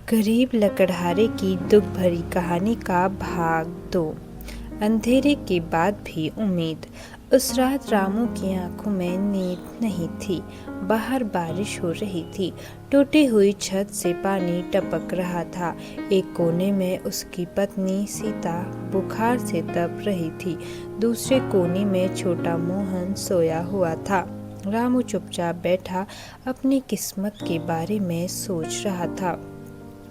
गरीब लकड़हारे की दुख भरी कहानी का भाग 2। अंधेरे के बाद भी उम्मीद। उस रात रामू की आंखों में नींद नहीं थी। बाहर बारिश हो रही थी। टूटी हुई छत से पानी टपक रहा था। एक कोने में उसकी पत्नी सीता बुखार से तप रही थी। दूसरे कोने में छोटा मोहन सोया हुआ था। रामू चुपचाप बैठा अपनी किस्मत के बारे में सोच रहा था।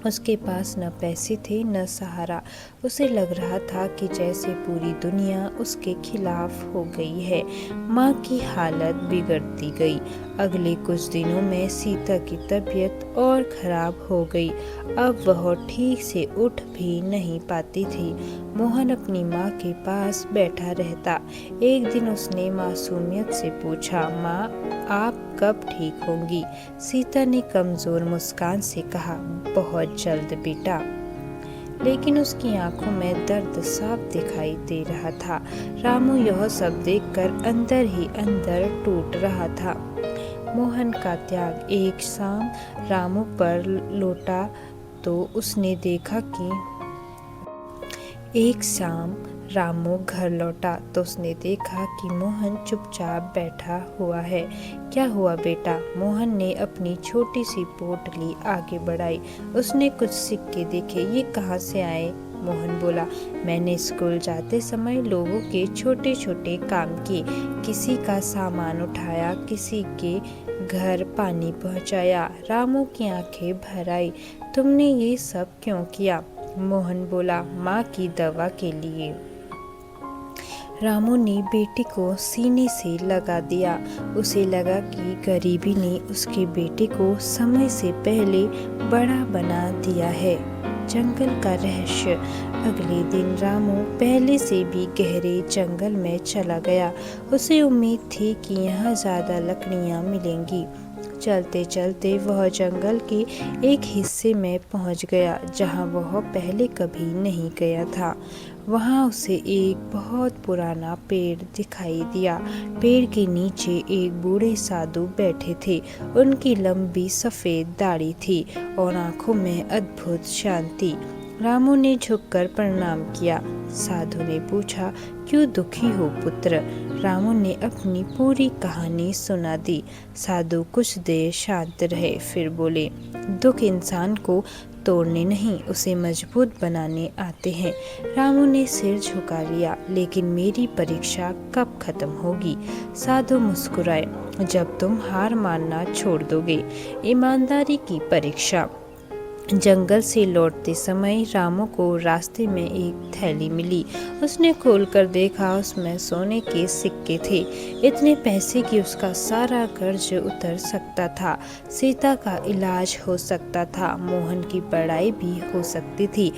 उसके पास न पैसे थे न सहारा। उसे लग रहा था कि जैसे पूरी दुनिया उसके खिलाफ हो गई है। माँ की हालत बिगड़ती गई। अगले कुछ दिनों में सीता की तबीयत और खराब हो गई। अब वह ठीक से उठ भी नहीं पाती थी। मोहन अपनी माँ के पास बैठा रहता। एक दिन उसने मासूमियत से पूछा, माँ आप कब ठीक होंगी? सीता ने कमजोर मुस्कान से कहा, बहुत जल्द बेटा। लेकिन उसकी आंखों में दर्द साफ दिखाई दे रहा था। रामू यह सब देखकर अंदर ही अंदर टूट रहा था। मोहन का त्याग। एक शाम रामू पर लौटा तो उसने देखा कि मोहन चुपचाप बैठा हुआ है। क्या हुआ बेटा? मोहन ने अपनी छोटी सी पोटली आगे बढ़ाई। उसने कुछ सिक्के देखे। ये कहाँ से आए? मोहन बोला, मैंने स्कूल जाते समय लोगों के छोटे छोटे काम किए। किसी का सामान उठाया, किसी के घर पानी पहुंचाया। रामू की आंखें भर आई। तुमने ये सब क्यों किया? मोहन बोला, माँ की दवा के लिए। रामू ने बेटे को सीने से लगा दिया। उसे लगा कि गरीबी ने उसके बेटे को समय से पहले बड़ा बना दिया है। जंगल का रहस्य। अगले दिन रामू पहले से भी गहरे जंगल में चला गया। उसे उम्मीद थी कि यहाँ ज्यादा लकड़ियाँ मिलेंगी। चलते चलते वह जंगल के एक हिस्से में पहुंच गया जहां वह पहले कभी नहीं गया था। वहां उसे एक बहुत पुराना पेड़ दिखाई दिया। पेड़ के नीचे एक बूढ़े साधु बैठे थे। उनकी लंबी सफेद दाढ़ी थी और आंखों में अद्भुत शांति। रामू ने झुककर प्रणाम किया। साधु ने पूछा, क्यों दुखी हो पुत्र? रामू ने अपनी पूरी कहानी सुना दी। साधु कुछ देर शांत रहे, फिर बोले, दुख इंसान को तोड़ने नहीं, उसे मजबूत बनाने आते हैं। रामू ने सिर झुका लिया। लेकिन मेरी परीक्षा कब खत्म होगी? साधु मुस्कुराए, जब तुम हार मानना छोड़ दोगे। ईमानदारी की परीक्षा। जंगल से लौटते समय रामू को रास्ते में एक थैली मिली। उसने खोलकर देखा, उसमें सोने के सिक्के थे। इतने पैसे कि उसका सारा कर्ज उतर सकता था। सीता का इलाज हो सकता था। मोहन की पढ़ाई भी हो सकती थी।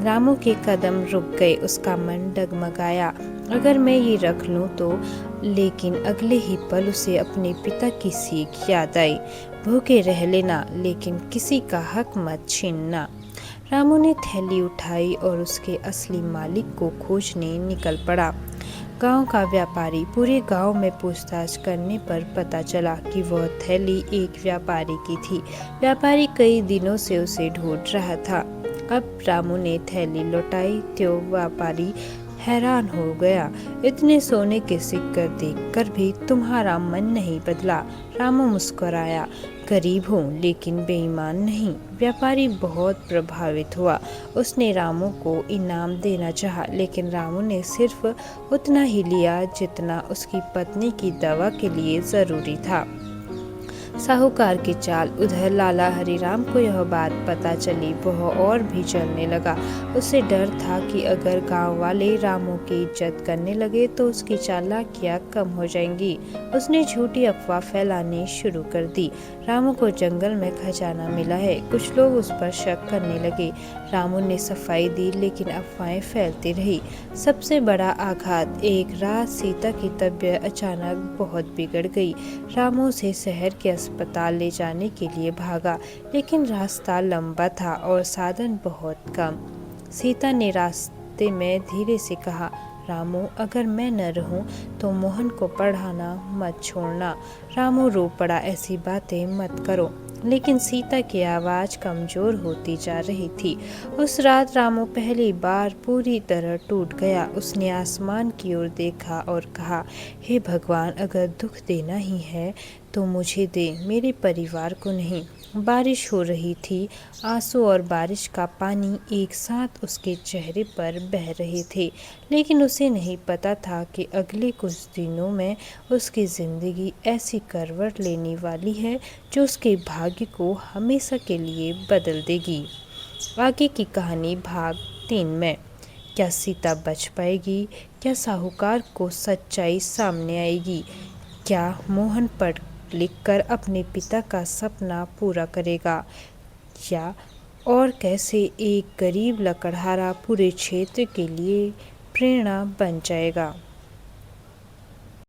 रामू के कदम रुक गए। उसका मन डगमगाया, अगर मैं ये रख लूं तो। लेकिन अगले ही पल उसे अपने पिता की सीख याद आई, भूखे रह लेना लेकिन किसी का हक मत छीनना। रामू ने थैली उठाई और उसके असली मालिक को खोजने निकल पड़ा। गांव का व्यापारी। पूरे गांव में पूछताछ करने पर पता चला कि वह थैली एक व्यापारी की थी। व्यापारी कई दिनों से उसे ढूंढ रहा था। अब रामू ने थैली लौटाई तो व्यापारी हैरान हो गया। इतने सोने के सिक्के देखकर भी तुम्हारा मन नहीं बदला? रामू मुस्कुराया, गरीब हूँ लेकिन बेईमान नहीं। व्यापारी बहुत प्रभावित हुआ। उसने रामू को इनाम देना चाहा, लेकिन रामू ने सिर्फ उतना ही लिया जितना उसकी पत्नी की दवा के लिए जरूरी था। साहूकार की चाल। उधर लाला हरिराम को यह बात पता चली। वह और भी जलने लगा। उसे डर था कि अगर गांव वाले रामू की इज्जत करने लगे तो उसकी चालाकियां कम हो जाएंगी। उसने झूठी अफवाह फैलानी शुरू कर दी। रामू को जंगल में खजाना मिला है। कुछ लोग उस पर शक करने लगे। रामू ने सफाई दी, लेकिन अफवाहें फैलती रही। सबसे बड़ा आघात। एक रात सीता की तबीयत अचानक बहुत बिगड़ गई। रामू उसे शहर के अस्पताल ले जाने के लिए भागा, लेकिन रास्ता लंबा था और साधन बहुत कम। सीता ने रास्ते में धीरे से कहा, रामू अगर मैं न रहूं तो मोहन को पढ़ाना मत छोड़ना। रामू रो पड़ा, ऐसी बातें मत करो। लेकिन सीता की आवाज़ कमज़ोर होती जा रही थी। उस रात रामू पहली बार पूरी तरह टूट गया। उसने आसमान की ओर देखा और कहा, हे भगवान, अगर दुख देना ही है तो मुझे दे, मेरे परिवार को नहीं। बारिश हो रही थी। आंसू और बारिश का पानी एक साथ उसके चेहरे पर बह रहे थे, लेकिन उसे नहीं पता था कि अगले कुछ दिनों में उसकी ज़िंदगी ऐसी करवट लेने वाली है जो उसके भाग्य को हमेशा के लिए बदल देगी। आगे की कहानी भाग 3 में। क्या सीता बच पाएगी? क्या साहूकार को सच्चाई सामने आएगी? क्या मोहन पढ़ लिखकर अपने पिता का सपना पूरा करेगा? या और कैसे एक गरीब लकड़हारा पूरे क्षेत्र के लिए प्रेरणा बन जाएगा?